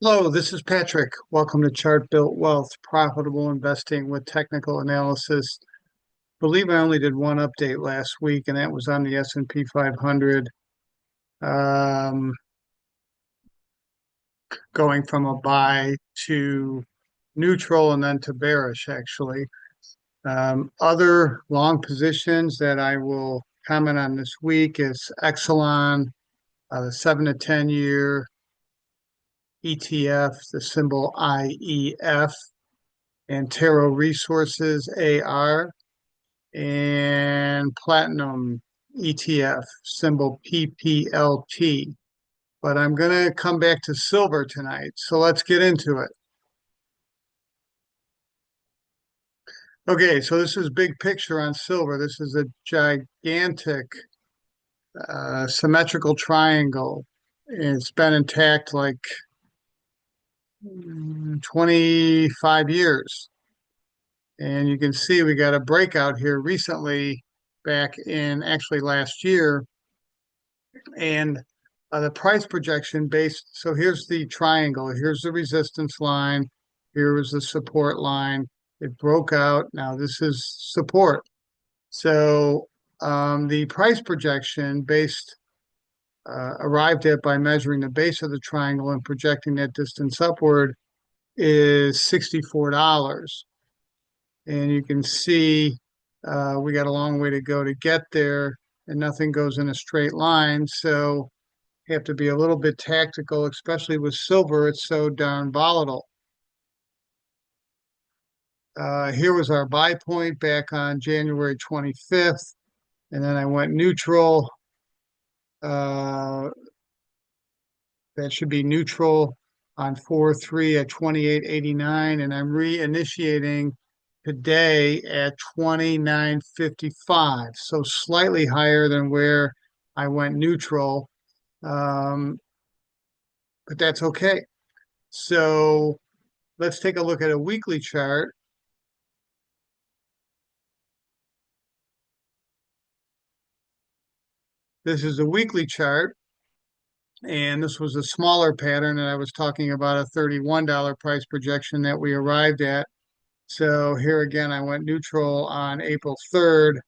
Hello, this is Patrick. Welcome to Chart Built Wealth, Profitable Investing with Technical Analysis. Believe I only did one update last week, and that was on the S&P 500, um, going from a buy to neutral and then to bearish, actually. Other long positions that I will comment on this week is Exelon, the 7 to 10 year ETF, the symbol IEF. Antero Resources AR, and Platinum ETF, symbol PPLT. But I'm going to come back to silver tonight. So let's get into it. Okay, so this is big picture on silver. This is a gigantic symmetrical triangle. It's been intact like 25 years. And you can see we got a breakout here recently, back in actually last year. And the price projection based, so here's the triangle, here's the resistance line, here was the support line. It broke out. Now this is support. So the price projection based arrived at by measuring the base of the triangle and projecting that distance upward is $64. And you can see we got a long way to go to get there, and nothing goes in a straight line. So you have to be a little bit tactical, especially with silver. It's so darn volatile. Here was our buy point back on January 25th, and then I went neutral. Uh, that should be neutral on 4/3 at 28.89, and I'm reinitiating today at 29.55, so slightly higher than where I went neutral, um, but that's okay. So let's take a look at a weekly chart. This is a weekly chart, and this was a smaller pattern, and I was talking about a $31 price projection that we arrived at. So here again, I went neutral on April 3rd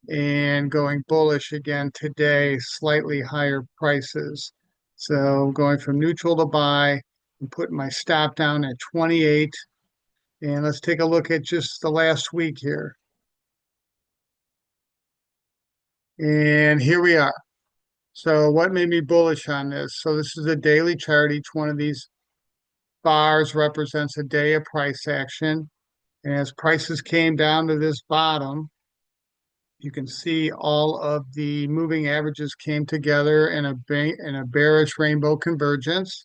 and going bullish again today, slightly higher prices. So going from neutral to buy and putting my stop down at 28. And let's take a look at just the last week here. And here we are. So what made me bullish on this? So this is a daily chart. Each one of these bars represents a day of price action. And as prices came down to this bottom, you can see all of the moving averages came together in a bearish rainbow convergence.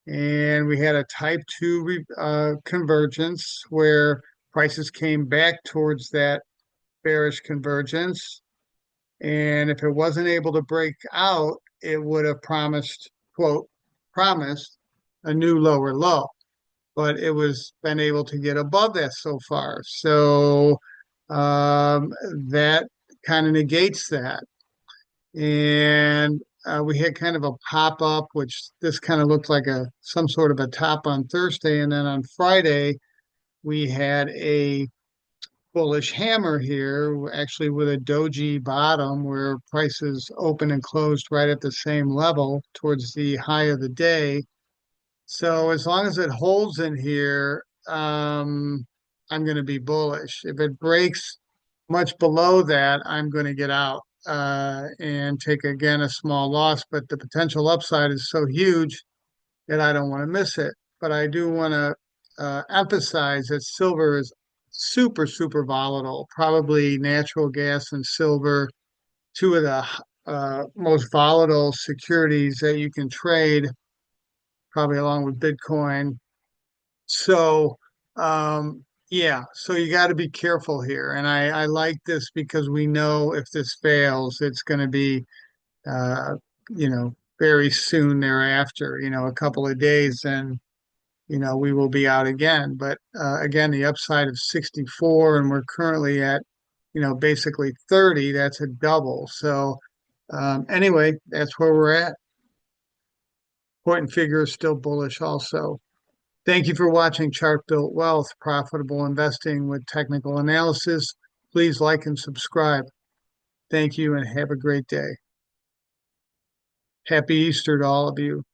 And we had a type 2 convergence where prices came back towards that bearish convergence. And if it wasn't able to break out, it would have promised, quote, promised a new lower low. But it was been able to get above that so far. So um, that kind of negates that. And we had kind of a pop up, which this kind of looked like a some sort of a top on Thursday, and then on Friday we had a bullish hammer here, actually with a doji bottom where prices open and closed right at the same level towards the high of the day. So as long as it holds in here, I'm going to be bullish. If it breaks much below that, I'm going to get out and take again a small loss. But the potential upside is so huge that I don't want to miss it. But I do want to emphasize that silver is super, super volatile. Probably natural gas and silver, two of the most volatile securities that you can trade, probably along with Bitcoin. So, yeah, so you got to be careful here. And I like this because we know if this fails, it's going to be, uh, very soon thereafter, a couple of days, and, we will be out again. But again, the upside of 64, and we're currently at, basically 30, that's a double. So, anyway, that's where we're at. point figure is still bullish also. Thank you for watching Chart Built Wealth, Profitable Investing with Technical Analysis. Please like and subscribe. Thank you and have a great day. Happy Easter to all of you.